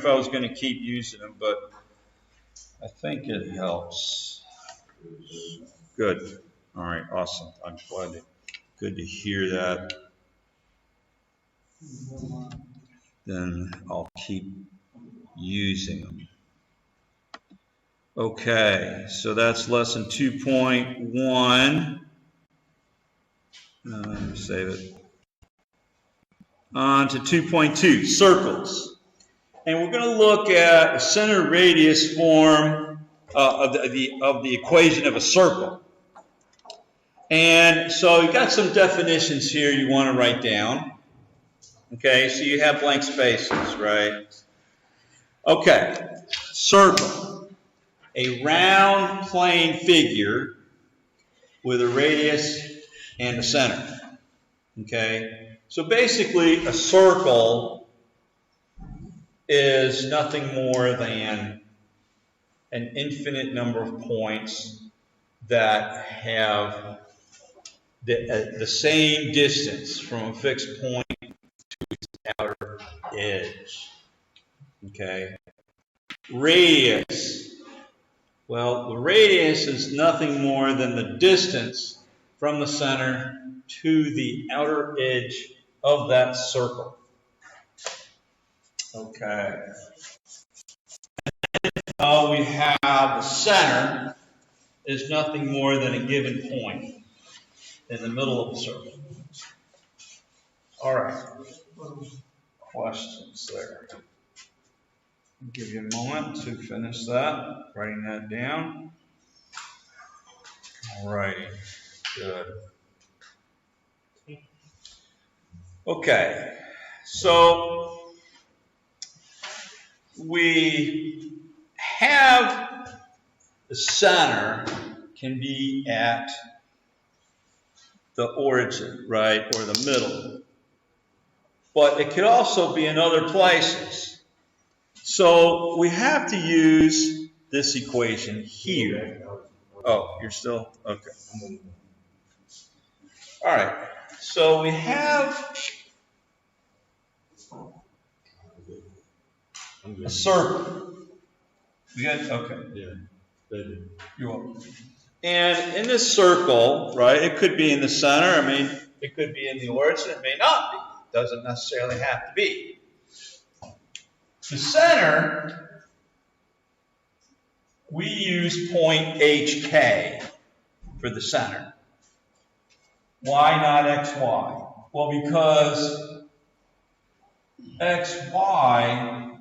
if I was going to keep using them, but I think it helps. Good. All right, awesome. I'm glad. Good to hear that. Then I'll keep using them. Okay, so that's lesson 2.1. Let me save it. On to 2.2, circles. And we're going to look at a center radius form of the equation of a circle. And so you've got some definitions here you want to write down. Okay, so you have blank spaces, right? Okay, circle. A round plane figure with a radius and a center. Okay, so basically a circle is nothing more than an infinite number of points that have the same distance from a fixed point to its outer edge. Okay. Radius. Well, the radius is nothing more than the distance from the center to the outer edge of that circle. Okay. Now we have the center is nothing more than a given point in the middle of the circle. All right. Questions there? I'll give you a moment to finish that, writing that down. All right. Good. Okay. So we have the center can be at the origin, right, or the middle. But it could also be in other places. So we have to use this equation here. Oh, you're still? Okay. All right. So we have a circle. We got, okay. Yeah. You're welcome. And in this circle, right, it could be in the center. I mean, it could be in the origin. It may not be. It doesn't necessarily have to be. The center, we use point HK for the center. Why not XY? Well, because XY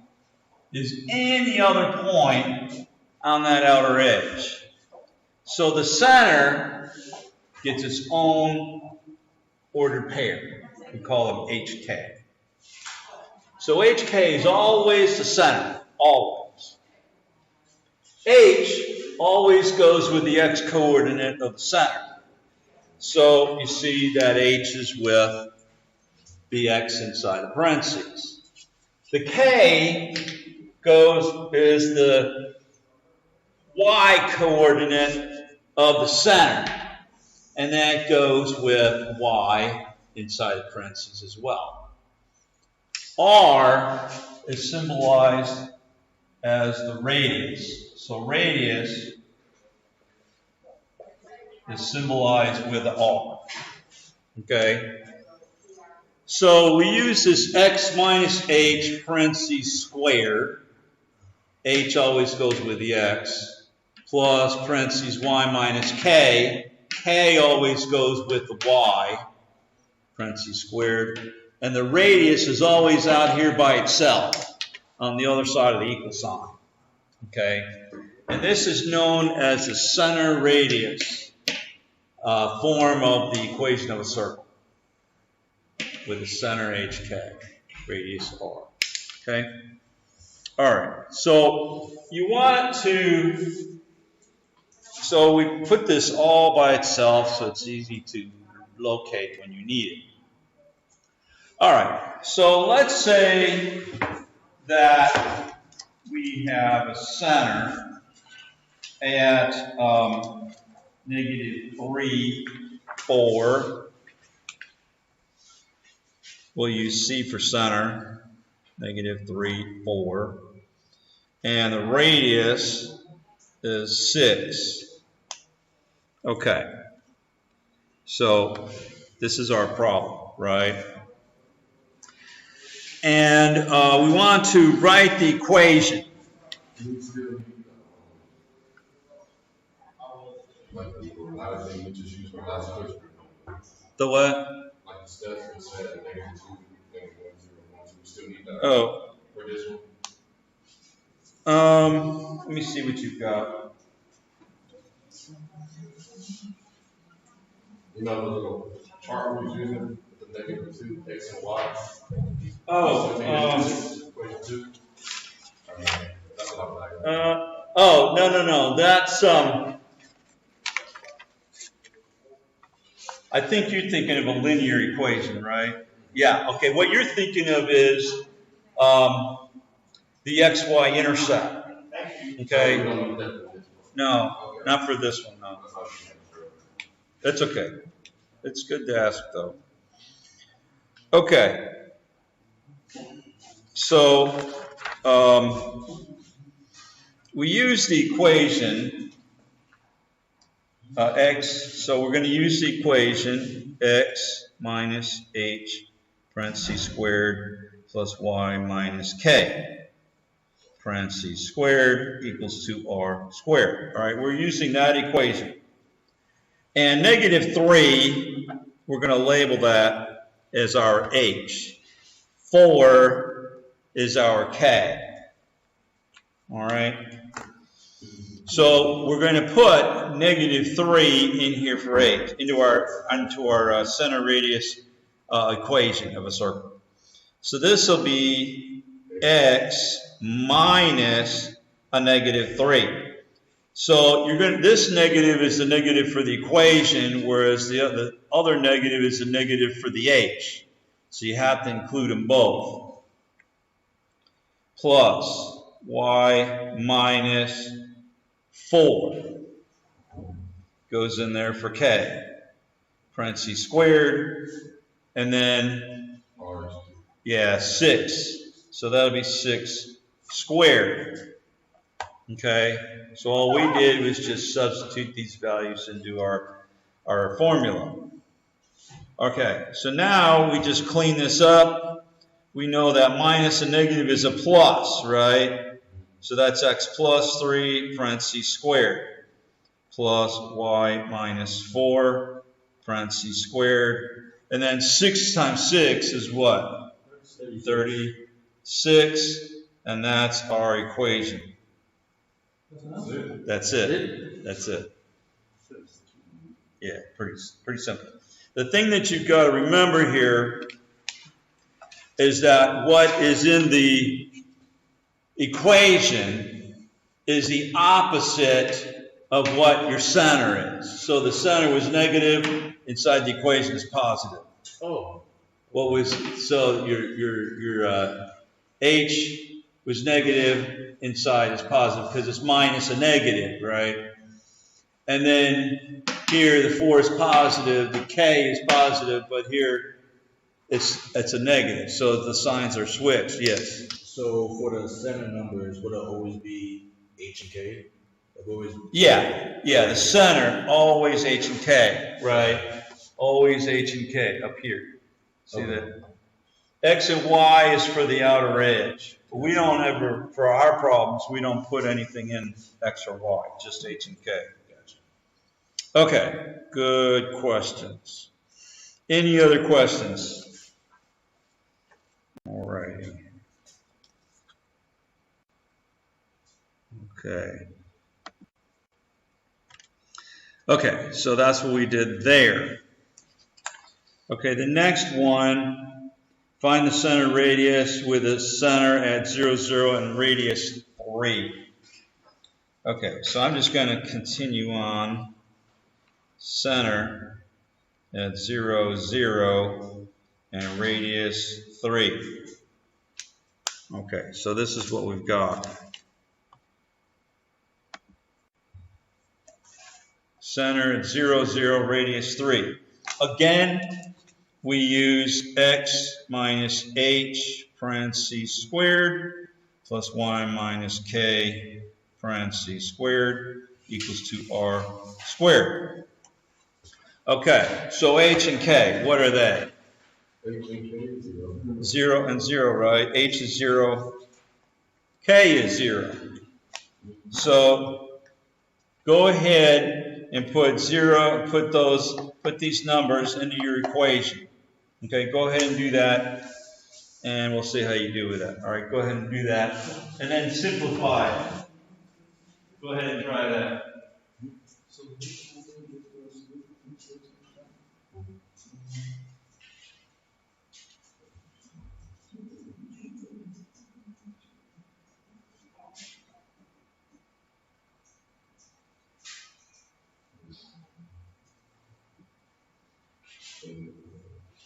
is any other point on that outer edge. So the center gets its own ordered pair. We call them HK. So HK is always the center, always. H always goes with the x coordinate of the center. So you see that H is with the x inside the parentheses. The K is the y coordinate of the center, and that goes with y inside the parentheses as well. R is symbolized as the radius. So radius is symbolized with the R. Okay? So we use this x minus h parentheses squared. H always goes with the x. Plus parentheses y minus k. K always goes with the y. Parentheses squared. And the radius is always out here by itself on the other side of the equal sign. Okay? And this is known as the center radius form of the equation of a circle with the center HK, radius R. Okay? All right. So you want to, so we put this all by itself so it's easy to locate when you need it. All right, so let's say that we have a center at -3, 4. We'll use C for center, -3, 4. and the radius is 6. Okay, so this is our problem, right? And we want to write the equation. The what? Like the steps we said, -2, -1, 0, 1, 2, we still need that. Oh. For this one? Let me see what you've got. You know the little chart we was using, the -2, X and Y. Oh, equation 2. That's what I'm like. Oh, no. That's, I think you're thinking of a linear equation, right? Yeah, okay. What you're thinking of is the XY intercept. Okay? No, not for this one, no. That's okay. It's good to ask, though. Okay. So, we use the equation x, so we're going to use the equation x minus h parentheses squared plus y minus k parentheses squared equals 2r squared. All right, we're using that equation. And -3, we're going to label that as our h. 4 is our k. All right. So we're going to put -3 in here for h into our center radius equation of a circle. So this will be x minus a -3. So this negative is the negative for the equation, whereas the other negative is the negative for the h. So you have to include them both. Plus y minus 4 goes in there for k. Parentheses squared, and then, yeah, 6. So that'll be 6 squared. Okay, so all we did was just substitute these values into our formula. Okay, so now we just clean this up. We know that minus a negative is a plus, right? So that's x plus 3 parentheses squared plus y minus 4 parentheses squared. And then 6 times 6 is what? 36. And that's our equation. That's it. That's it. Yeah, pretty simple. The thing that you've got to remember here is that what is in the equation is the opposite of what your center is. So the center was negative, inside the equation is positive. Oh. So your h was negative, inside is positive because it's minus a negative, right? And then here the 4 is positive, the k is positive, but here it's a negative. So the signs are switched. Yes. So for the center numbers, would it always be h and k? Yeah, the center always h and k, right? Always h and k up here. See that? X and y is for the outer edge. We don't ever, for our problems, we don't put anything in x or y, just h and k. Gotcha. Okay, good questions. Any other questions? All righty. Okay, so that's what we did there. Okay, the next one. Find the center radius with a center at 0, 0 and radius 3. Okay, so I'm just going to continue on. Center at 0, 0 and radius 3. Okay, so this is what we've got. Center at 0, 0, radius 3. Again, we use x minus h parentheses squared plus y minus k parentheses squared equals 2r squared. Okay, so h and k, what are they? H and K is 0. 0 and 0, right? H is 0, k is 0. So go ahead and put 0, put these numbers into your equation. Okay, go ahead and do that, and we'll see how you do with that. All right, go ahead and do that, and then simplify it. Go ahead and try that.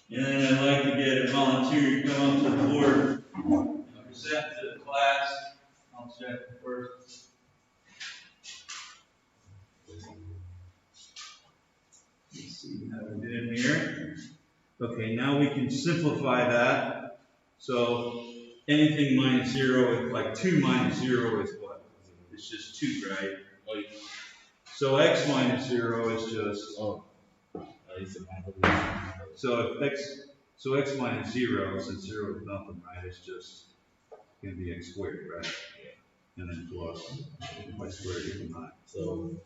And then I'd like to get a volunteer to come up to the board and present to the class. I'll check first. Let's see how we did here. Okay, now we can simplify that. So anything minus 0 is like 2 minus 0 is what? It's just 2, right? So x minus 0 is just so x minus 0, since 0 is nothing, right? It's just going to be x squared, right? And then plus y squared equals 9.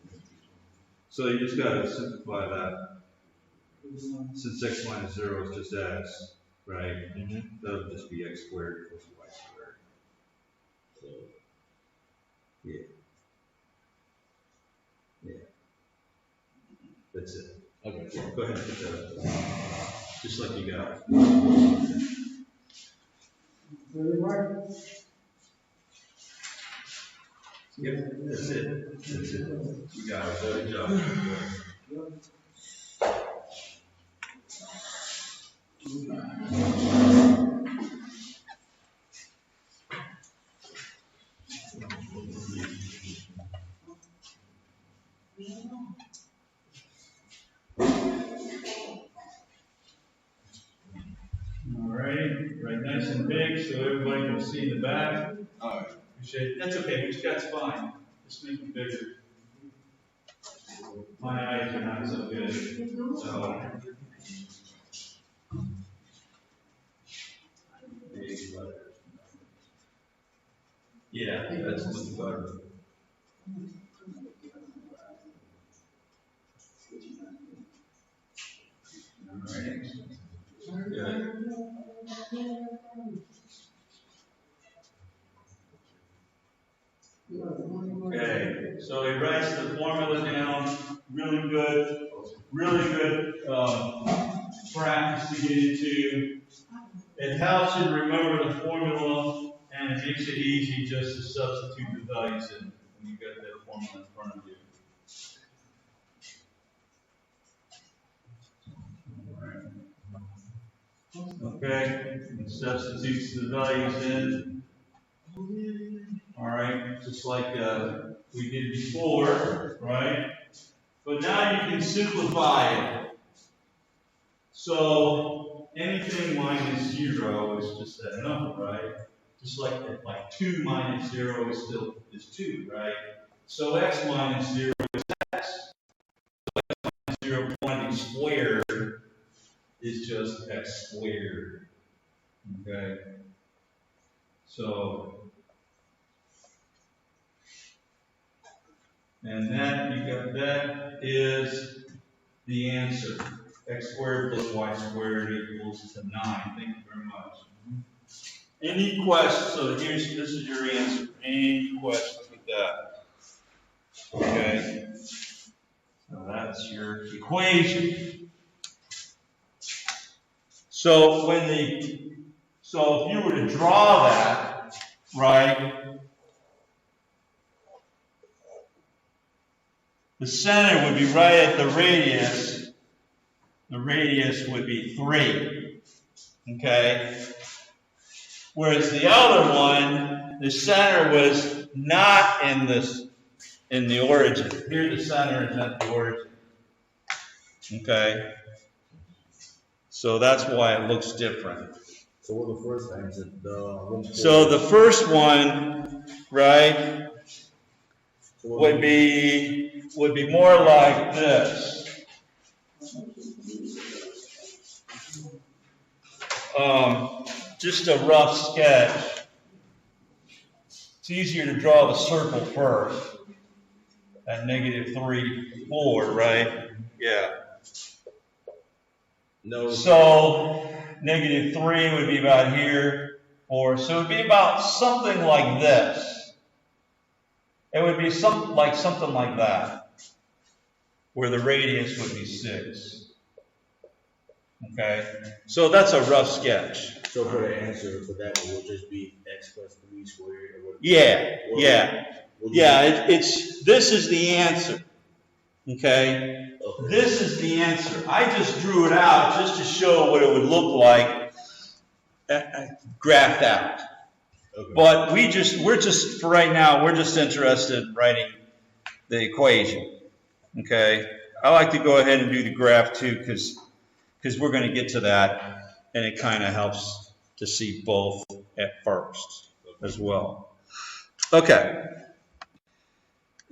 So you just got to simplify that. Since x minus 0 is just x, right? That'll just be x squared equals y squared. So, yeah. That's it. Okay. Go ahead and put that up. Just like you got it. Yep, that's it. That's it. You got it. Good job. Alrighty, right nice and big so everybody can see the back. Alright. Appreciate it. That's okay, which that's fine. Just make it bigger. My eyes are not so good. So yeah, that's much better. Alright. Good. Okay, so he writes the formula down. Really good practice to get into. It helps you to remember the formula, and it makes it easy just to substitute the values in when you got that formula in front of you. Okay, it substitutes the values in. All right, just like we did before, right? But now you can simplify it. So anything minus 0 is just that number, right? Just like 2 minus 0 is 2, right? So x minus 0 is x. So x minus 0 quantity squared is just x squared. Okay. So, and that that is the answer. X squared plus y squared equals to 9. Thank you very much. Any questions? So this is your answer. Any questions with that? Okay. So that's your equation. So so if you were to draw that, right? The center would be right at the radius. The radius would be 3. Okay? Whereas the other one, the center was not in the origin. Here the center is at the origin. Okay? So that's why it looks different. So what the first answer? So the first one, right, would be more like this. Just a rough sketch. It's easier to draw the circle first at -3, 4, right? Yeah. No. So -3 would be about here, 4. So it would be about something like this. It would be something like that, where the radius would be 6. Okay, so that's a rough sketch. So for the answer for that, it will just be x plus 3 squared. Or what? Yeah. This is the answer. Okay, this is the answer. I just drew it out just to show what it would look like graphed out. Okay. But we're just for right now, we're just interested in writing the equation. Okay, I like to go ahead and do the graph too because we're going to get to that, and it kind of helps to see both at first as well. Okay.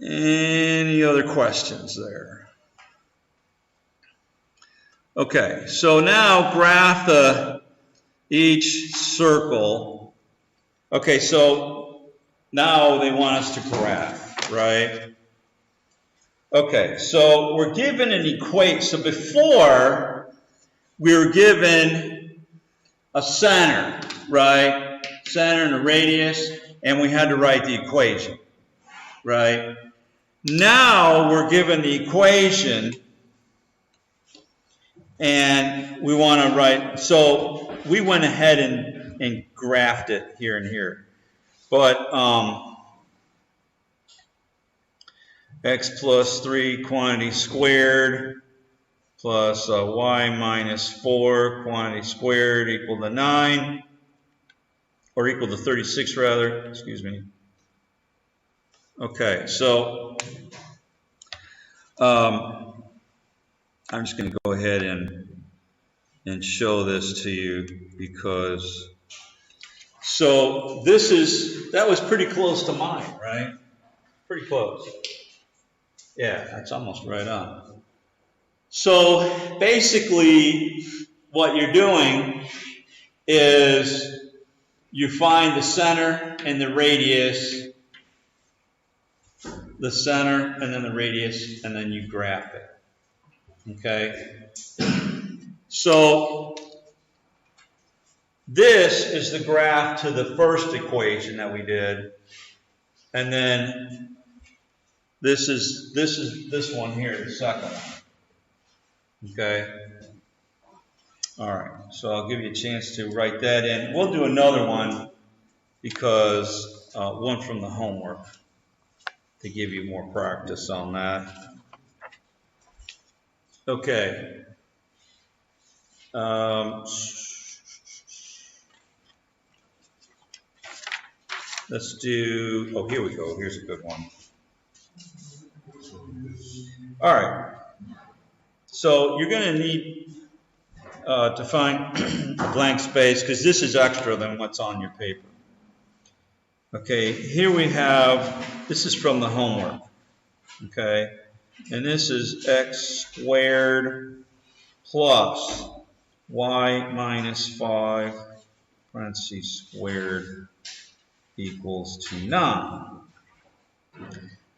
Any other questions there? Okay, so now graph each circle. Okay, so now they want us to graph, right? Okay, so we're given an equation. So before, we were given a center, right? Center and a radius, and we had to write the equation, right? Now we're given the equation, and we want to write, so we went ahead and graphed it here and here. But x plus 3 quantity squared plus y minus 4 quantity squared equal to 9, or equal to 36 rather, excuse me. Okay, so I'm just going to go ahead and show this to you because, so that was pretty close to mine, right? Pretty close. Yeah, that's almost right on. So basically what you're doing is you find the center and the radius, the center and then the radius, and then you graph it. Okay? So this is the graph to the first equation that we did, and then this is this one here, the second one. Okay? All right, so I'll give you a chance to write that in. We'll do another one because one from the homework to give you more practice on that. Okay. Let's do, oh, here we go. Here's a good one. All right. So you're going to need to find a blank space because this is extra than what's on your paper. Okay, here we have, this is from the homework. Okay, and this is x squared plus y minus 5 parentheses squared equals to 9.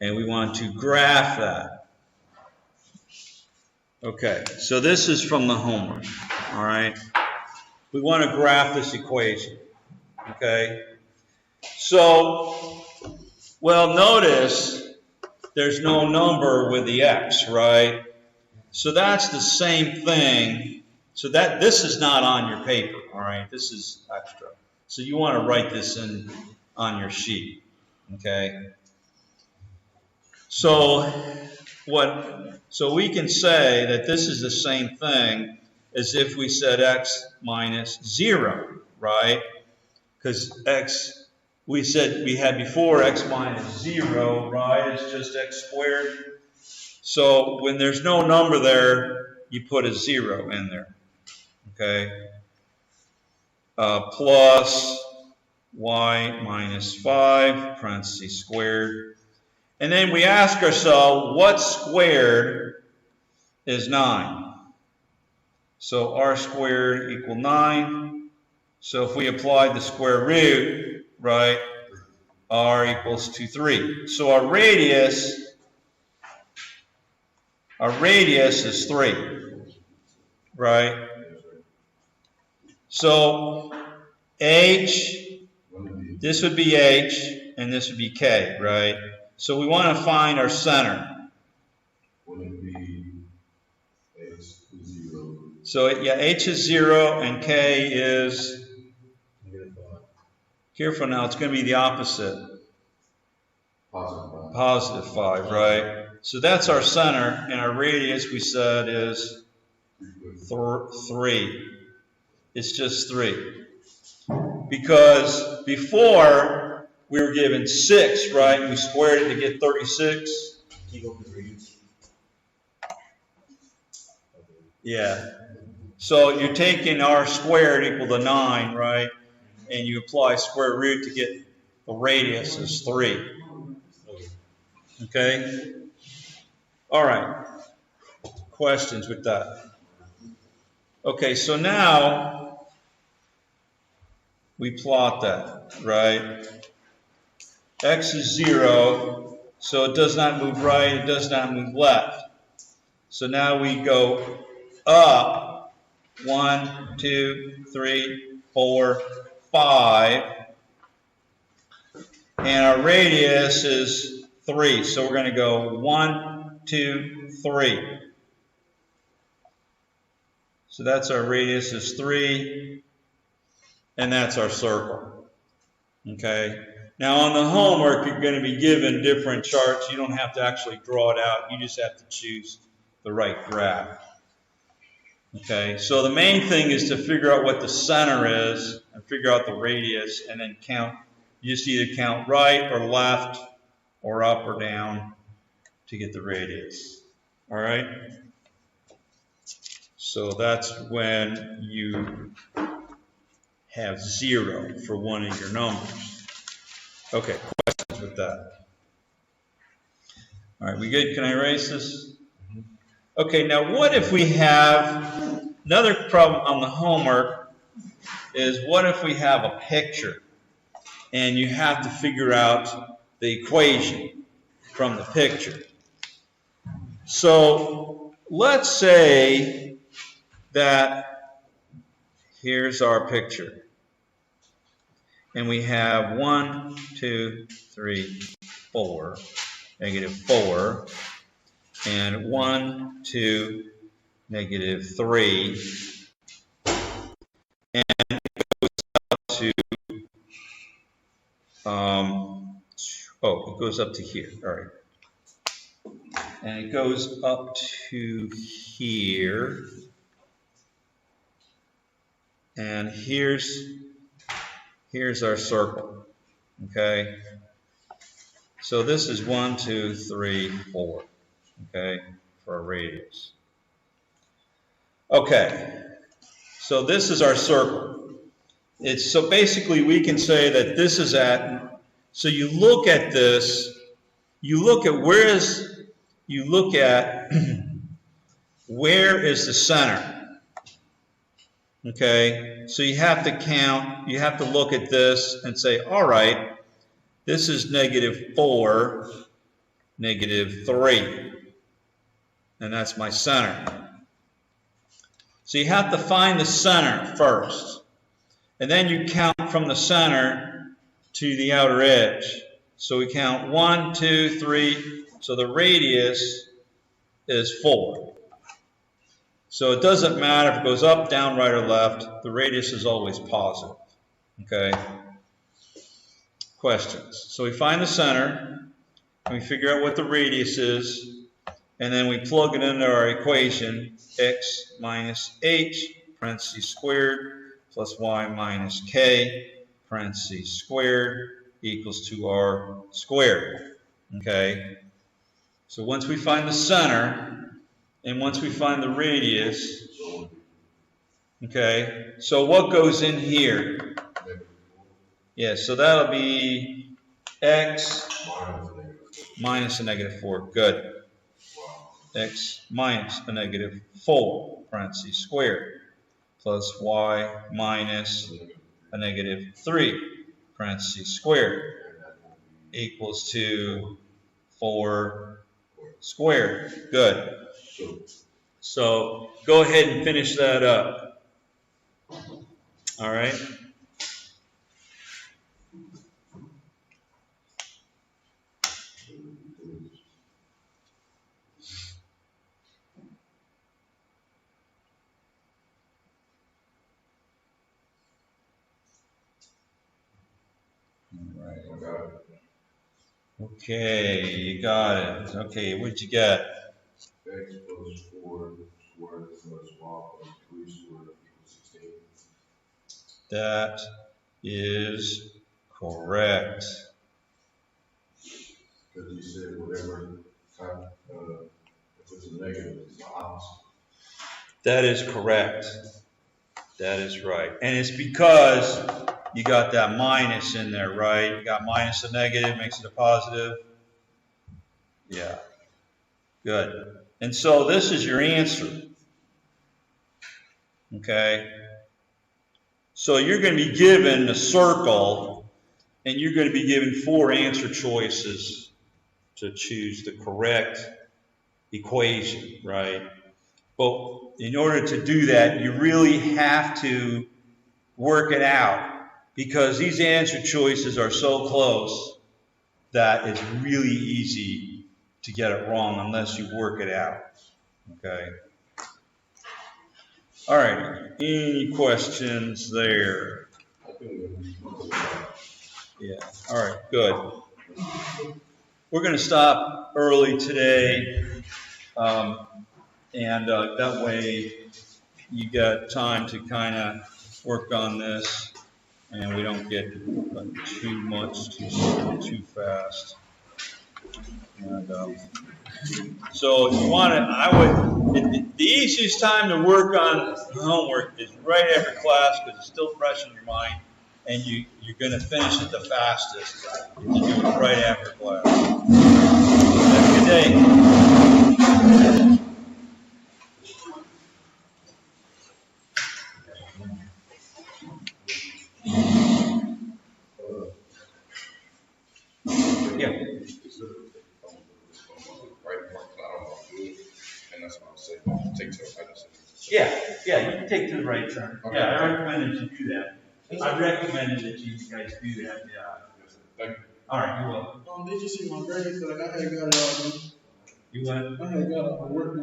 And we want to graph that. Okay, so this is from the homework, all right? We want to graph this equation, okay? So, well, notice there's no number with the x, right? So that's the same thing. So that this is not on your paper, all right? This is extra. So you want to write this in on your sheet, okay? So we can say that this is the same thing as if we said x minus 0, right? Because x, we said we had before x minus 0, right? It's just x squared. So when there's no number there, you put a 0 in there, okay? plus y minus 5, parentheses squared. And then we ask ourselves, what squared is 9? So r squared equal 9. So if we apply the square root, right, r equals 3. So our radius is 3, right? So h, this would be h, and this would be k, right? So we want to find our center. Wouldn't it be h 0? So yeah, h is 0 and k is, careful now, it's going to be the opposite. Positive 5, right? So that's our center, and our radius we said is 3. It's just 3. Because before we were given 6, right? We squared it to get 36. Yeah. So you're taking r squared equal to 9, right? And you apply square root to get the radius is 3. Okay? All right. Questions with that? Okay, so now we plot that, right? X is 0, so it does not move right, it does not move left. So now we go up 1, 2, 3, 4, 5, and our radius is 3. So we're going to go 1, 2, 3. So that's our radius is 3, and that's our circle. Okay. Now on the homework, you're going to be given different charts. You don't have to actually draw it out. You just have to choose the right graph. Okay. So the main thing is to figure out what the center is and figure out the radius, and then count. You just either count right or left or up or down to get the radius. All right? So that's when you have 0 for one of your numbers. Okay, questions with that? All right, we good? Can I erase this? Okay, now what if we have, another problem on the homework is what if we have a picture and you have to figure out the equation from the picture. So let's say that here's our picture. And we have 1, 2, 3, 4, negative 4, and 1, 2, negative 3, and it goes up to, it goes up to here, all right. And it goes up to here, and here's our circle, okay? So this is 1, 2, 3, 4, okay, for our radius. Okay, so this is our circle. So basically we can say that this is at, so you look at this, you look at where is the center, okay? So you have to count, you have to look at this and say, all right, this is negative 4, negative 3, and that's my center. So you have to find the center first, and then you count from the center to the outer edge. So we count 1, 2, 3, so the radius is 4. So it doesn't matter if it goes up, down, right, or left, the radius is always positive, okay? Questions. So we find the center, and we figure out what the radius is, and then we plug it into our equation, x minus h, parentheses squared, plus y minus k, parentheses squared, equals 2r squared, okay? So once we find the center, and once we find the radius, Okay, so what goes in here? Negative Yeah, so that'll be x 4 minus a negative 4. Good. Wow. X minus a negative 4, parentheses squared, plus y minus a negative 3, parentheses squared, equals to 4 squared. Good. So go ahead and finish that up. All right. All right. Okay, you got it. Okay, what'd you get? X plus 4 squared plus y plus 3 squared equals 16. That is correct. Because you said whatever type, if it's a negative, it's the opposite. That is correct. That is right. And it's because you got that minus in there, right? You got minus a negative, makes it a positive. Yeah. Good. And so this is your answer. Okay? So you're going to be given a circle, and you're going to be given 4 answer choices to choose the correct equation, right? But in order to do that, you really have to work it out, because these answer choices are so close that it's really easy to get it wrong unless you work it out. Okay? All right. Any questions there? I think Yeah. All right. Good. We're going to stop early today, and that way you got time to kind of work on this, and we don't get too much too fast. And so if you want to, the easiest time to work on homework is right after class, because it's still fresh in your mind, and you're going to finish it the fastest if you do it right after class. Have a good day. Yeah. right mark, I don't know, do it, and that's what I'm saying. Take to I just Yeah, you can take to the right turn. Okay. Yeah, I recommend that you do that. I recommended that you guys do that, yeah. Thank you. All right, you're welcome. Did you see my grades? Like I had got it all. You went? I had got it. I worked